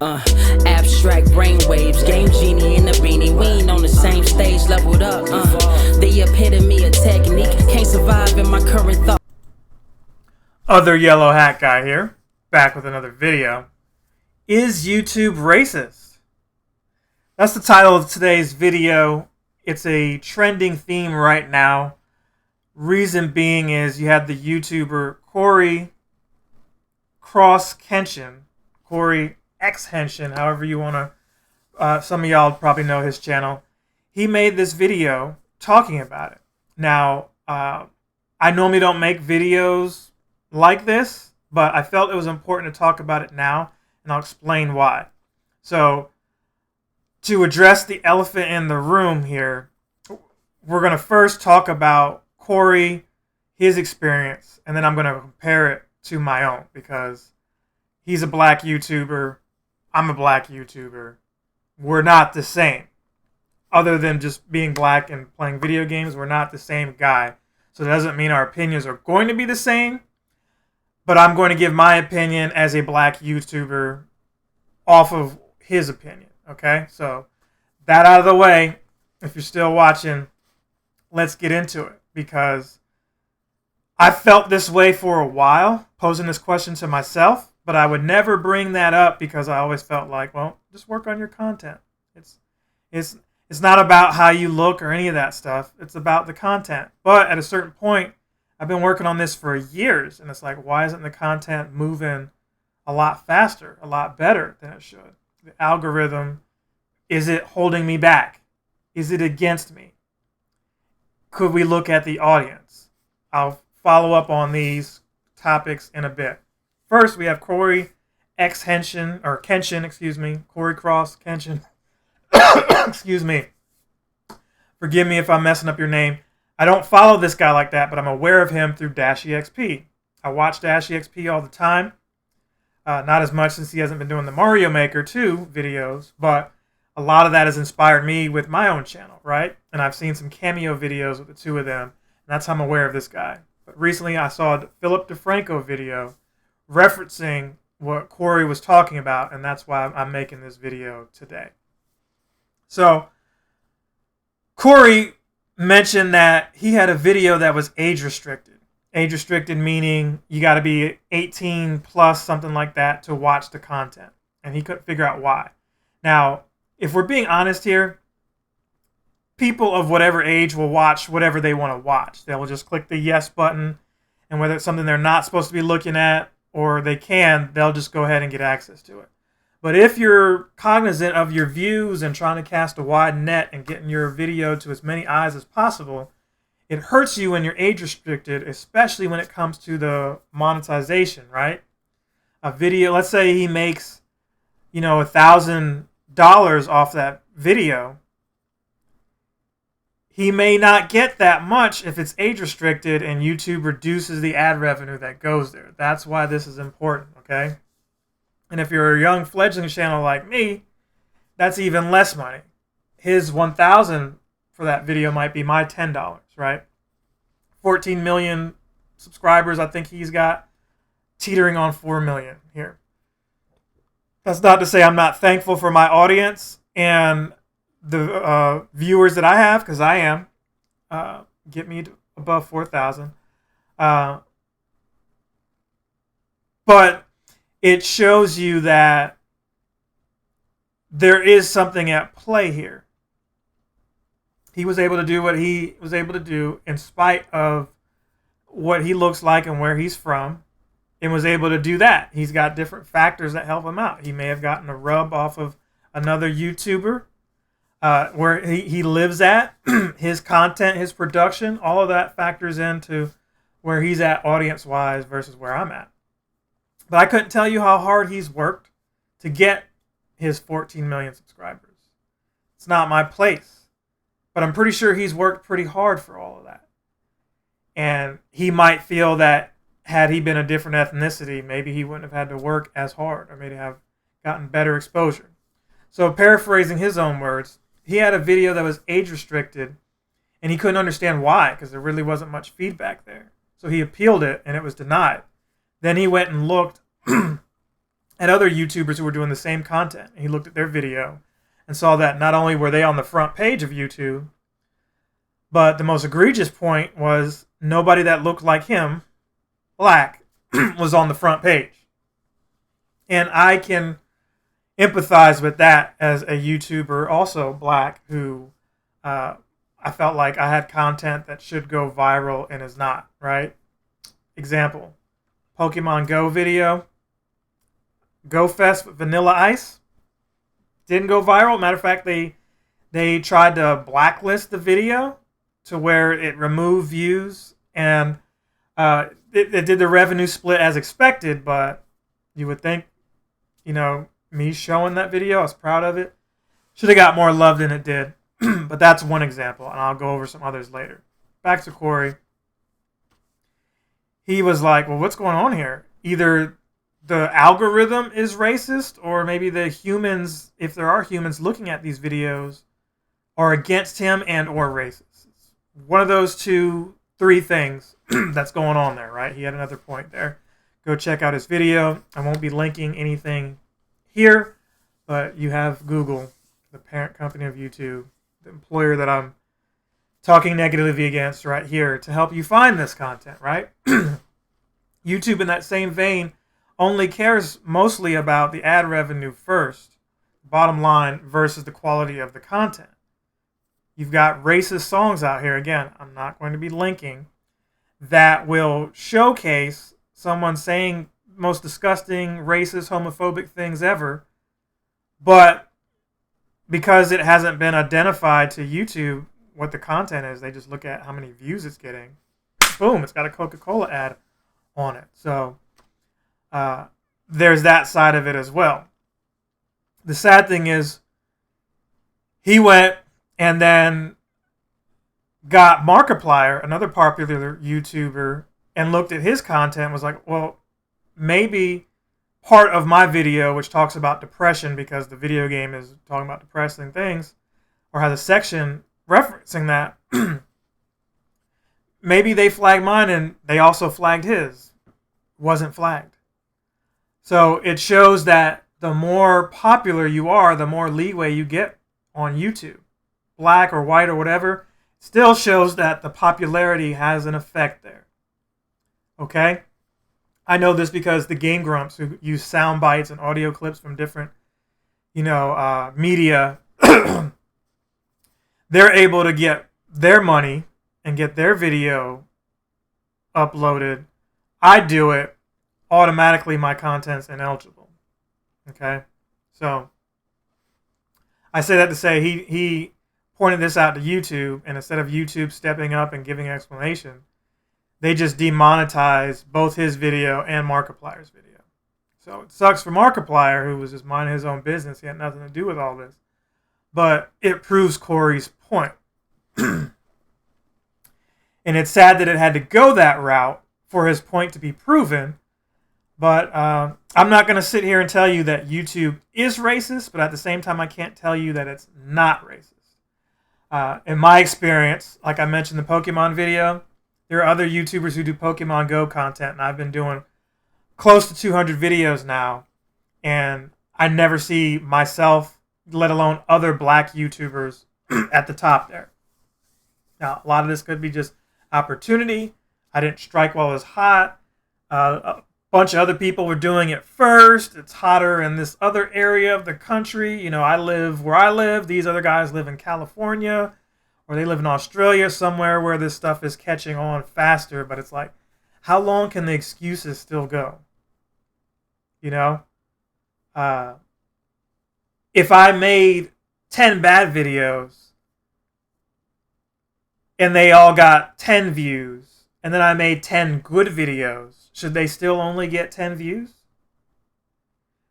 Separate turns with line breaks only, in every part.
Abstract brainwaves, game genie in the beanie. We ain't on the same stage, leveled up. The epitome of technique, can't survive in my current thought.
Other yellow hat guy here, back with another video. Is YouTube racist? That's the title of today's video. It's a trending theme right now. Reason being is you have the YouTuber CoryxKenshin, CoryxKenshin, however you want to, some of y'all probably know his channel. He made this video talking about it. Now, I normally don't make videos like this, but I felt it was important to talk about it now, and I'll explain why. So, to address the elephant in the room here, we're going to first talk about Cory, his experience, and then I'm going to compare it to my own, because he's a black YouTuber, I'm a black YouTuber. We're not the same. Other than just being black and playing video games, we're not the same guy. So it doesn't mean our opinions are going to be the same, but I'm going to give my opinion as a black YouTuber off of his opinion, okay? So that out of the way, if you're still watching, let's get into it, because I felt this way for a while, posing this question to myself, but I would never bring that up because I always felt like, well, just work on your content. It's not about how you look or any of that stuff. It's about the content. But at a certain point, I've been working on this for years, and it's like, why isn't the content moving a lot faster, a lot better than it should? The algorithm, is it holding me back? Is it against me? Could we look at the audience? I'll follow up on these topics in a bit. First, we have CoryxKenshin, or Kenshin, excuse me, CoryxKenshin. Excuse me. Forgive me if I'm messing up your name. I don't follow this guy like that, but I'm aware of him through DashEXP. I watch DashEXP all the time. Not as much since he hasn't been doing the Mario Maker 2 videos, but a lot of that has inspired me with my own channel, right? And I've seen some cameo videos with the two of them, and that's how I'm aware of this guy. But recently I saw a Philip DeFranco video referencing what Cory was talking about, and that's why I'm making this video today. So, Cory mentioned that he had a video that was age restricted. Age restricted meaning you got to be 18 plus, something like that, to watch the content. And he couldn't figure out why. Now, if we're being honest here, people of whatever age will watch whatever they want to watch. They will just click the yes button, and whether it's something they're not supposed to be looking at or they can, they'll just go ahead and get access to it. But if you're cognizant of your views and trying to cast a wide net and getting your video to as many eyes as possible, it hurts you when you're age restricted, especially when it comes to the monetization, right? A video, let's say he makes, $1,000 off that video. He may not get that much if it's age restricted and YouTube reduces the ad revenue that goes there. That's why this is important, okay? And if you're a young fledgling channel like me, that's even less money. His $1,000 for that video might be my $10, right? 14 million subscribers I think he's got, teetering on 4 million here. That's not to say I'm not thankful for my audience and the viewers that I have, because I am. Get me to above 4,000. But it shows you that there is something at play here. He was able to do what he was able to do in spite of what he looks like and where he's from, and was able to do that. He's got different factors that help him out. He may have gotten a rub off of another YouTuber where he lives at, his content, his production, all of that factors into where he's at audience-wise versus where I'm at. But I couldn't tell you how hard he's worked to get his 14 million subscribers. It's not my place. But I'm pretty sure he's worked pretty hard for all of that. And he might feel that had he been a different ethnicity, maybe he wouldn't have had to work as hard or maybe have gotten better exposure. So paraphrasing his own words, he had a video that was age restricted and he couldn't understand why, because there really wasn't much feedback there. So he appealed it and it was denied. Then he went and looked at other YouTubers who were doing the same content. He looked at their video and saw that not only were they on the front page of YouTube, but the most egregious point was nobody that looked like him, black, was on the front page. And I can empathize with that as a YouTuber, also black, who I felt like I had content that should go viral and is not, right? Example, Pokemon Go video, Go Fest with Vanilla Ice, didn't go viral. Matter of fact, they tried to blacklist the video to where it removed views, and it did the revenue split as expected, but you would think, me showing that video, I was proud of it, should have got more love than it did. But that's one example, and I'll go over some others later. Back to Cory. He was like, well, what's going on here? Either the algorithm is racist, or maybe the humans, if there are humans looking at these videos, are against him and or racist. It's one of those three things that's going on there, right? He had another point there. Go check out his video. I won't be linking anything here, but you have Google, the parent company of YouTube, the employer that I'm talking negatively against right here, to help you find this content, right? YouTube, in that same vein, only cares mostly about the ad revenue first, bottom line, versus the quality of the content. You've got racist songs out here, again, I'm not going to be linking, that will showcase someone saying most disgusting, racist, homophobic things ever, but because it hasn't been identified to YouTube what the content is, they just look at how many views it's getting. Boom, it's got a Coca-Cola ad on it. So there's that side of it as well. The sad thing is, he went and then got Markiplier, another popular YouTuber, and looked at his content and was like, well, maybe part of my video, which talks about depression because the video game is talking about depressing things, or has a section referencing that, maybe they flagged mine and they also flagged his. Wasn't flagged. So it shows that the more popular you are, the more leeway you get on YouTube. Black or white or whatever, still shows that the popularity has an effect there. Okay? I know this because the Game Grumps, who use sound bites and audio clips from different, media, they're able to get their money and get their video uploaded. I do it, automatically my content's ineligible. Okay? So, I say that to say he pointed this out to YouTube, and instead of YouTube stepping up and giving an explanation, they just demonetized both his video and Markiplier's video. So it sucks for Markiplier, who was just minding his own business. He had nothing to do with all this. But it proves Cory's point. And it's sad that it had to go that route for his point to be proven. But I'm not going to sit here and tell you that YouTube is racist, but at the same time, I can't tell you that it's not racist. In my experience, like I mentioned the Pokemon video, there are other YouTubers who do Pokemon Go content, and I've been doing close to 200 videos now, and I never see myself, let alone other black YouTubers, at the top there. Now, a lot of this could be just opportunity. I didn't strike while it was hot. A bunch of other people were doing it first. It's hotter in this other area of the country. I live where I live. These other guys live in California, or they live in Australia, somewhere where this stuff is catching on faster. But it's like, how long can the excuses still go? If I made 10 bad videos and they all got 10 views, and then I made 10 good videos, should they still only get 10 views?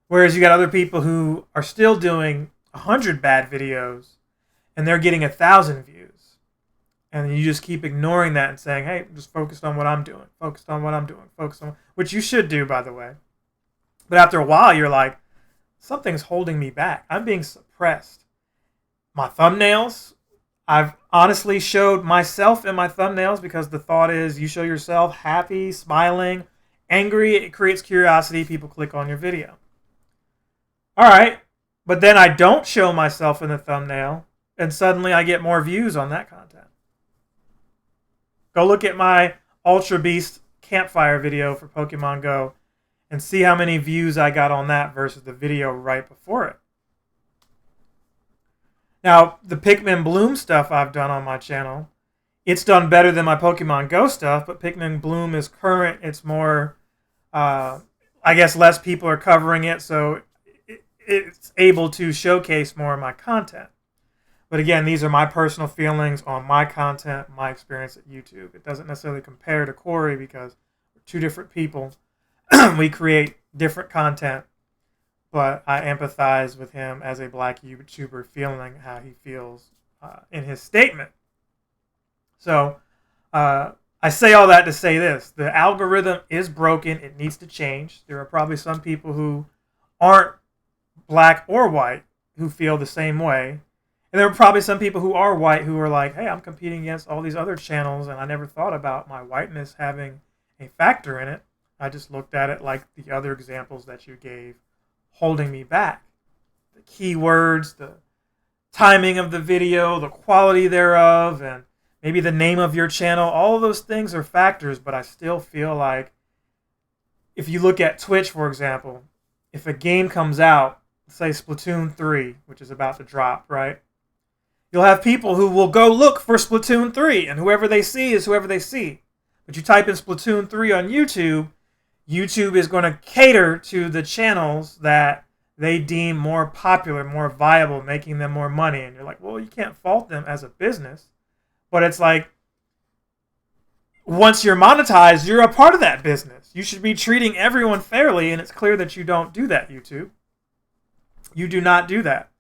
Whereas you got other people who are still doing 100 bad videos and they're getting 1,000 views. And you just keep ignoring that and saying, hey, I'm just focused on what I'm doing. Focused on what I'm doing. Focused on, which you should do, by the way. But after a while, you're like, something's holding me back. I'm being suppressed. My thumbnails, I've honestly showed myself in my thumbnails because the thought is you show yourself happy, smiling, angry. It creates curiosity. People click on your video. All right, but then I don't show myself in the thumbnail, and suddenly I get more views on that content. Go look at my Ultra Beast campfire video for Pokemon Go and see how many views I got on that versus the video right before it. Now, the Pikmin Bloom stuff I've done on my channel, it's done better than my Pokemon Go stuff, but Pikmin Bloom is current. It's more, I guess less people are covering it, so it's able to showcase more of my content. But again, these are my personal feelings on my content, my experience at YouTube. It doesn't necessarily compare to Cory because we're two different people. We create different content, but I empathize with him as a black YouTuber feeling how he feels in his statement. So I say all that to say this. The algorithm is broken. It needs to change. There are probably some people who aren't black or white who feel the same way. And there are probably some people who are white who are like, hey, I'm competing against all these other channels, and I never thought about my whiteness having a factor in it. I just looked at it like the other examples that you gave, holding me back. The keywords, the timing of the video, the quality thereof, and maybe the name of your channel. All of those things are factors, but I still feel like if you look at Twitch, for example, if a game comes out, say Splatoon 3, which is about to drop, right? You'll have people who will go look for Splatoon 3, and whoever they see is whoever they see. But you type in Splatoon 3 on YouTube, YouTube is going to cater to the channels that they deem more popular, more viable, making them more money. And you're like, well, you can't fault them as a business. But it's like, once you're monetized, you're a part of that business. You should be treating everyone fairly, and it's clear that you don't do that, YouTube. You do not do that.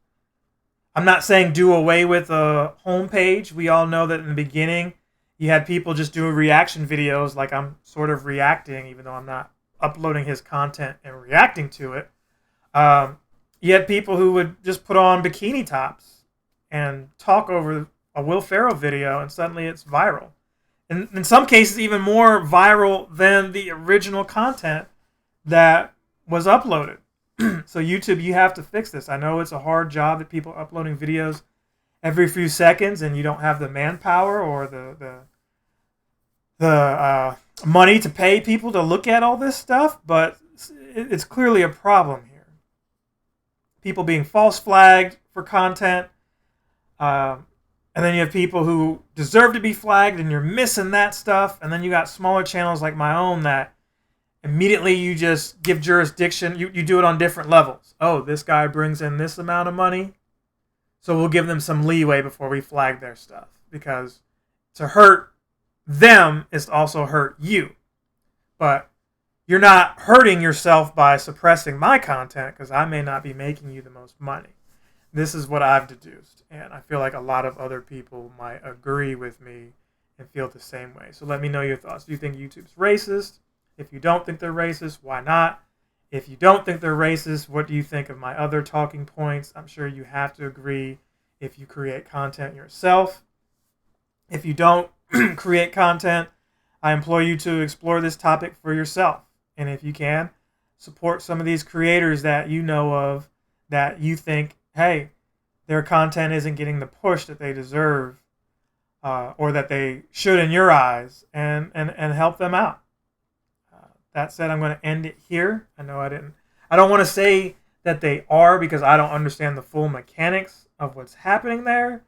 I'm not saying do away with a homepage. We all know that in the beginning, you had people just doing reaction videos like I'm sort of reacting, even though I'm not uploading his content and reacting to it. You had people who would just put on bikini tops and talk over a Will Ferrell video, and suddenly it's viral. And in some cases, even more viral than the original content that was uploaded. So YouTube, you have to fix this. I know it's a hard job that people are uploading videos every few seconds, and you don't have the manpower or the money to pay people to look at all this stuff, but it's clearly a problem here. People being false flagged for content, and then you have people who deserve to be flagged, and you're missing that stuff, and then you got smaller channels like my own that immediately you just give jurisdiction. You do it on different levels. Oh, this guy brings in this amount of money, so we'll give them some leeway before we flag their stuff. Because to hurt them is to also hurt you. But you're not hurting yourself by suppressing my content because I may not be making you the most money. This is what I've deduced. And I feel like a lot of other people might agree with me and feel the same way. So let me know your thoughts. Do you think YouTube's racist? If you don't think they're racist, why not? If you don't think they're racist, what do you think of my other talking points? I'm sure you have to agree if you create content yourself. If you don't create content, I implore you to explore this topic for yourself. And if you can, support some of these creators that you know of that you think, hey, their content isn't getting the push that they deserve or that they should in your eyes, and help them out. That said, I'm going to end it here. I don't want to say that they are because I don't understand the full mechanics of what's happening there.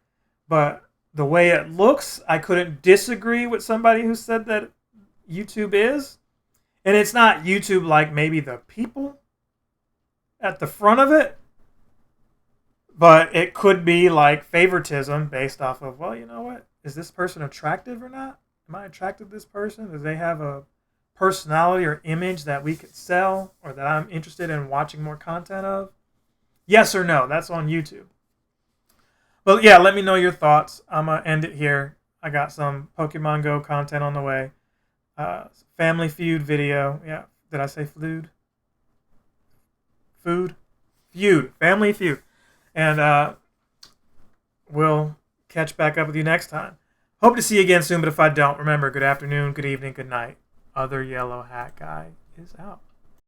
But the way it looks, I couldn't disagree with somebody who said that YouTube is. And it's not YouTube like maybe the people at the front of it. But it could be like favoritism based off of, well, you know what? Is this person attractive or not? Am I attracted to this person? Do they have a personality or image that we could sell or that I'm interested in watching more content of? Yes or no? That's on YouTube. But yeah, let me know your thoughts. I'm going to end it here. I got some Pokemon Go content on the way. Family Feud video. Yeah, did I say food? Food? Feud. Family Feud. And we'll catch back up with you next time. Hope to see you again soon, but if I don't, remember, good afternoon, good evening, good night. Other yellow hat guy is out.